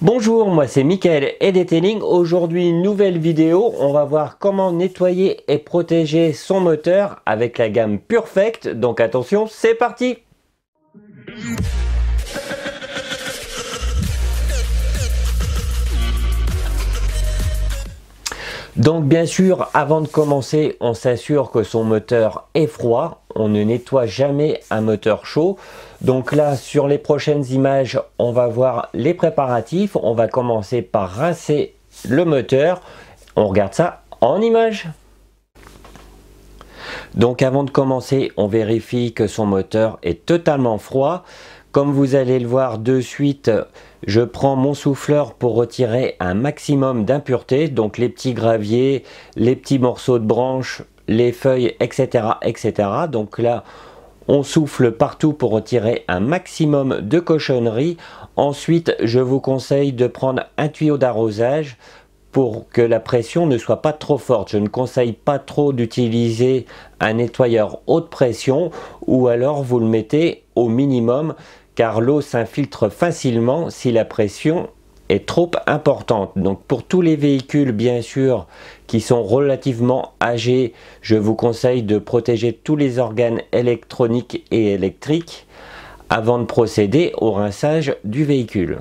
Bonjour, moi c'est Mickaël et Detailing. Aujourd'hui une nouvelle vidéo, on va voir comment nettoyer et protéger son moteur avec la gamme Purfect. Donc attention, c'est parti! Donc bien sûr, avant de commencer, on s'assure que son moteur est froid. On ne nettoie jamais un moteur chaud. Donc là, sur les prochaines images, on va voir les préparatifs. On va commencer par rincer le moteur. On regarde ça en images. Donc avant de commencer, on vérifie que son moteur est totalement froid. Comme vous allez le voir de suite, je prends mon souffleur pour retirer un maximum d'impuretés, donc les petits graviers, les petits morceaux de branches, les feuilles, etc., etc. Donc là, on souffle partout pour retirer un maximum de cochonneries. Ensuite, je vous conseille de prendre un tuyau d'arrosage pour que la pression ne soit pas trop forte. Je ne conseille pas trop d'utiliser un nettoyeur haute pression ou alors vous le mettez au minimum car l'eau s'infiltre facilement si la pression est trop importante. Donc pour tous les véhicules bien sûr qui sont relativement âgés, je vous conseille de protéger tous les organes électroniques et électriques avant de procéder au rinçage du véhicule.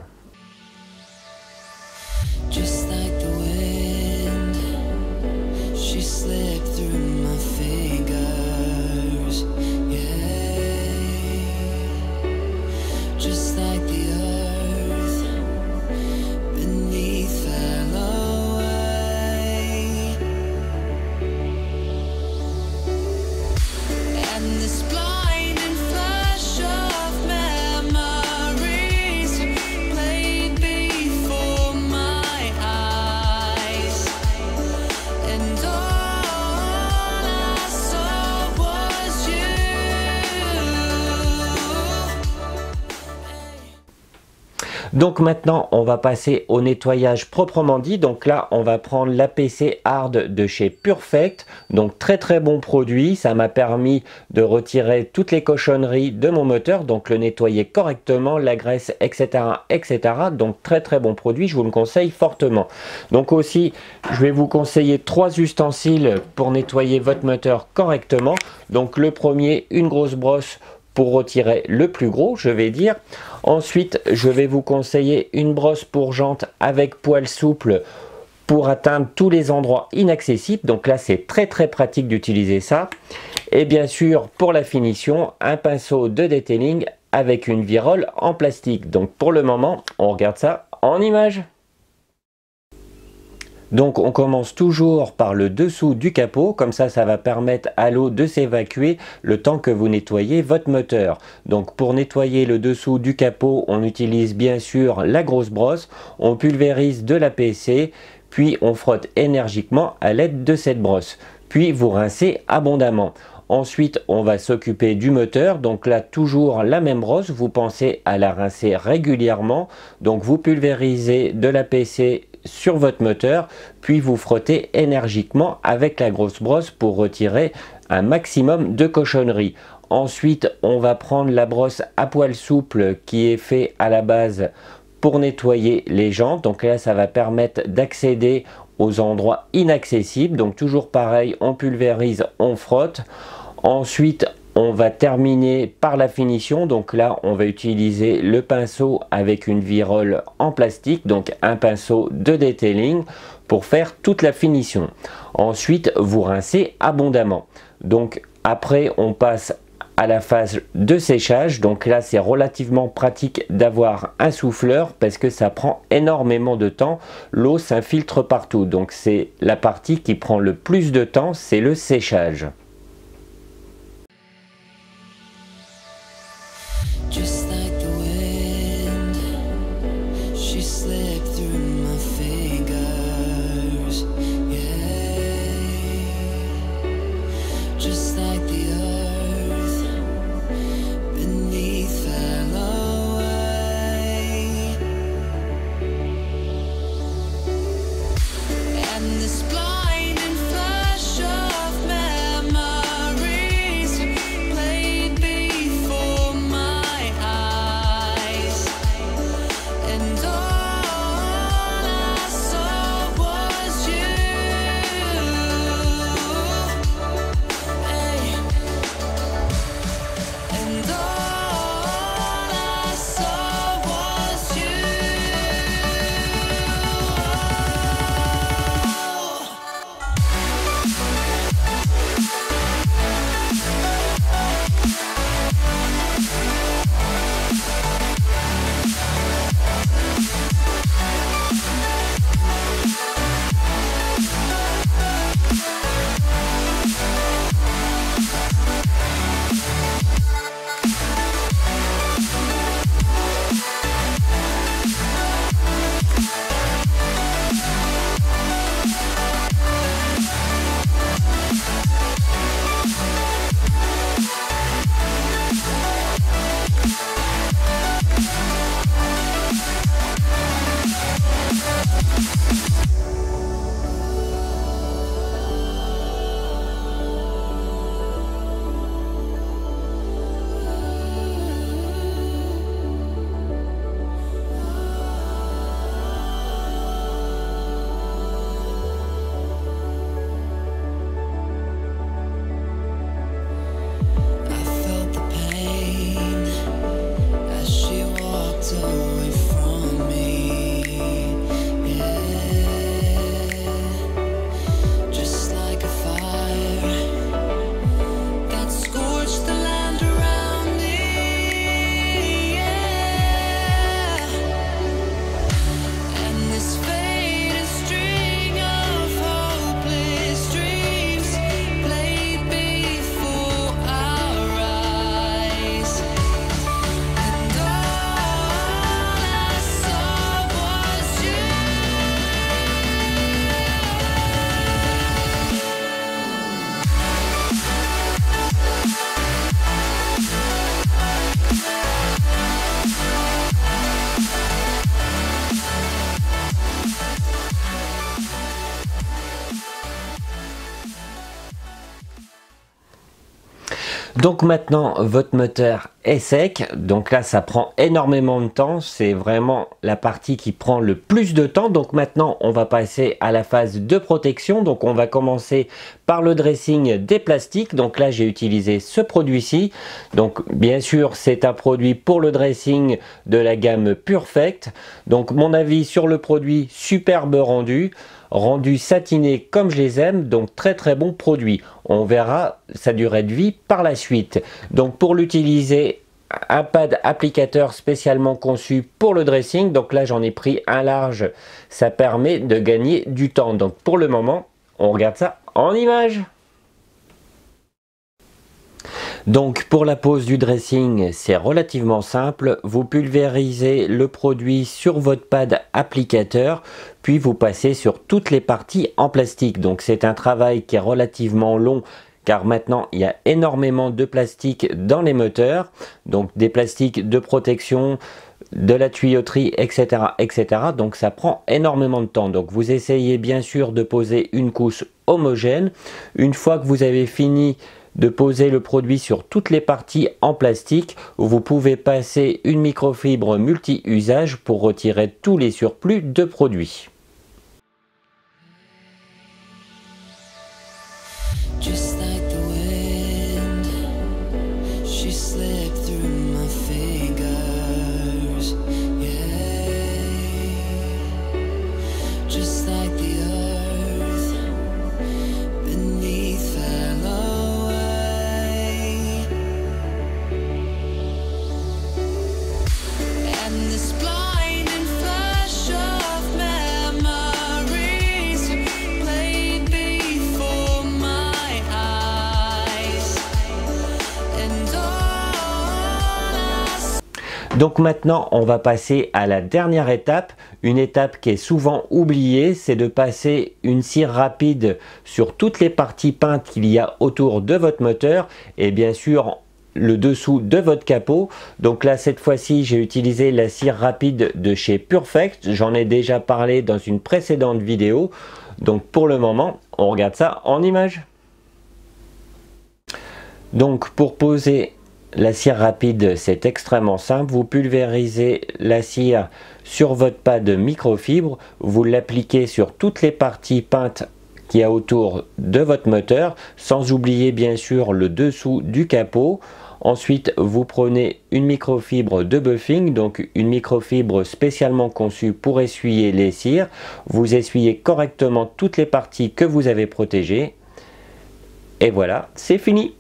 Donc maintenant on va passer au nettoyage proprement dit. Donc là on va prendre l'APC Hard de chez Purfect. Donc très bon produit, ça m'a permis de retirer toutes les cochonneries de mon moteur, donc le nettoyer correctement, la graisse, etc., etc. Donc très bon produit, je vous le conseille fortement. Donc aussi je vais vous conseiller 3 ustensiles pour nettoyer votre moteur correctement. Donc le premier, une grosse brosse pour retirer le plus gros, je vais dire. Ensuite, je vais vous conseiller une brosse pour jantes avec poil souple pour atteindre tous les endroits inaccessibles. Donc là, c'est très pratique d'utiliser ça. Et bien sûr, pour la finition, un pinceau de detailing avec une virole en plastique. Donc pour le moment, on regarde ça en images. Donc on commence toujours par le dessous du capot, comme ça va permettre à l'eau de s'évacuer le temps que vous nettoyez votre moteur. Donc pour nettoyer le dessous du capot, on utilise bien sûr la grosse brosse, on pulvérise de l'APC, puis on frotte énergiquement à l'aide de cette brosse. Puis vous rincez abondamment. Ensuite, on va s'occuper du moteur. Donc là, toujours la même brosse. Vous pensez à la rincer régulièrement. Donc vous pulvérisez de l'APC sur votre moteur, puis vous frottez énergiquement avec la grosse brosse pour retirer un maximum de cochonneries. Ensuite, on va prendre la brosse à poil souple qui est fait à la base pour nettoyer les jantes. Donc là, ça va permettre d'accéder aux endroits inaccessibles. Donc toujours pareil, on pulvérise, on frotte. Ensuite, on va terminer par la finition. Donc là, on va utiliser le pinceau avec une virole en plastique, donc un pinceau de detailing pour faire toute la finition. Ensuite, vous rincez abondamment. Donc après, on passe à la phase de séchage. Donc là, c'est relativement pratique d'avoir un souffleur parce que ça prend énormément de temps. L'eau s'infiltre partout. Donc c'est la partie qui prend le plus de temps, c'est le séchage. Donc maintenant votre moteur est sec, donc là ça prend énormément de temps, c'est vraiment la partie qui prend le plus de temps. Donc maintenant on va passer à la phase de protection. Donc on va commencer par le dressing des plastiques. Donc là j'ai utilisé ce produit-ci. Donc bien sûr c'est un produit pour le dressing de la gamme Perfect. Donc mon avis sur le produit, superbe rendu satiné comme je les aime, donc très très bon produit. On verra sa durée de vie par la suite. Donc pour l'utiliser, un pad applicateur spécialement conçu pour le dressing. Donc là j'en ai pris un large, ça permet de gagner du temps. Donc pour le moment, on regarde ça en image. Donc pour la pose du dressing, c'est relativement simple. Vous pulvérisez le produit sur votre pad applicateur, puis vous passez sur toutes les parties en plastique. Donc c'est un travail qui est relativement long, car maintenant il y a énormément de plastique dans les moteurs. Donc des plastiques de protection, de la tuyauterie, etc., etc. Donc ça prend énormément de temps. Donc vous essayez bien sûr de poser une couche homogène. Une fois que vous avez fini de poser le produit sur toutes les parties en plastique, vous pouvez passer une microfibre multi-usage pour retirer tous les surplus de produits. Donc maintenant on va passer à la dernière étape, une étape qui est souvent oubliée, c'est de passer une cire rapide sur toutes les parties peintes qu'il y a autour de votre moteur et bien sûr le dessous de votre capot. Donc là cette fois-ci j'ai utilisé la cire rapide de chez Perfect, j'en ai déjà parlé dans une précédente vidéo. Donc pour le moment on regarde ça en image. Donc pour poser la cire rapide, c'est extrêmement simple. Vous pulvérisez la cire sur votre pad microfibre, vous l'appliquez sur toutes les parties peintes qu'il y a autour de votre moteur, sans oublier bien sûr le dessous du capot. Ensuite, vous prenez une microfibre de buffing, donc une microfibre spécialement conçue pour essuyer les cires. Vous essuyez correctement toutes les parties que vous avez protégées. Et voilà, c'est fini.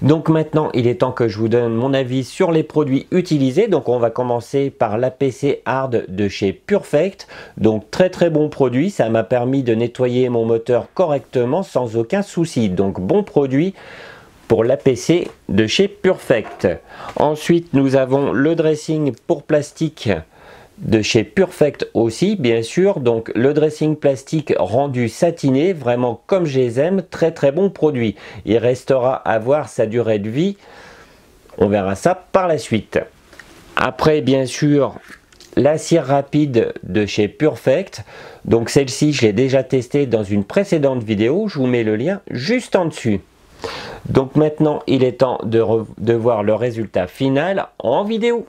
Donc maintenant il est temps que je vous donne mon avis sur les produits utilisés. Donc on va commencer par l'APC Hard de chez Perfect. Donc très très bon produit, ça m'a permis de nettoyer mon moteur correctement sans aucun souci. Donc bon produit pour l'APC de chez Perfect. Ensuite nous avons le dressing pour plastique de chez Perfect aussi bien sûr. Donc le dressing plastique rendu satiné, vraiment comme je les aime, très très bon produit. Il restera à voir sa durée de vie, on verra ça par la suite. Après bien sûr la cire rapide de chez Perfect, donc celle-ci je l'ai déjà testée dans une précédente vidéo, je vous mets le lien juste en dessus. Donc maintenant il est temps de voir le résultat final en vidéo.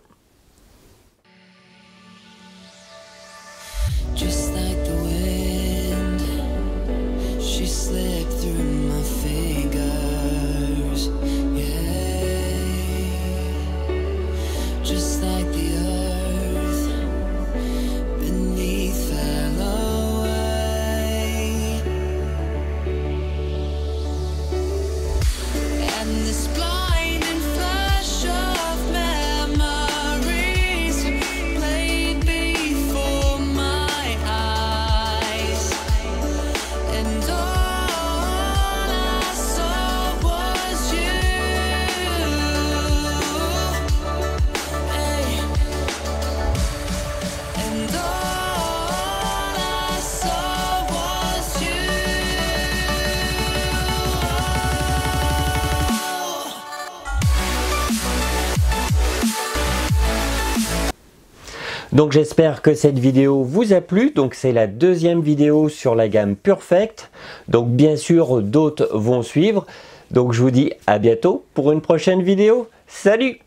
Donc j'espère que cette vidéo vous a plu. Donc c'est la deuxième vidéo sur la gamme Perfect. Donc bien sûr d'autres vont suivre. Donc je vous dis à bientôt pour une prochaine vidéo. Salut!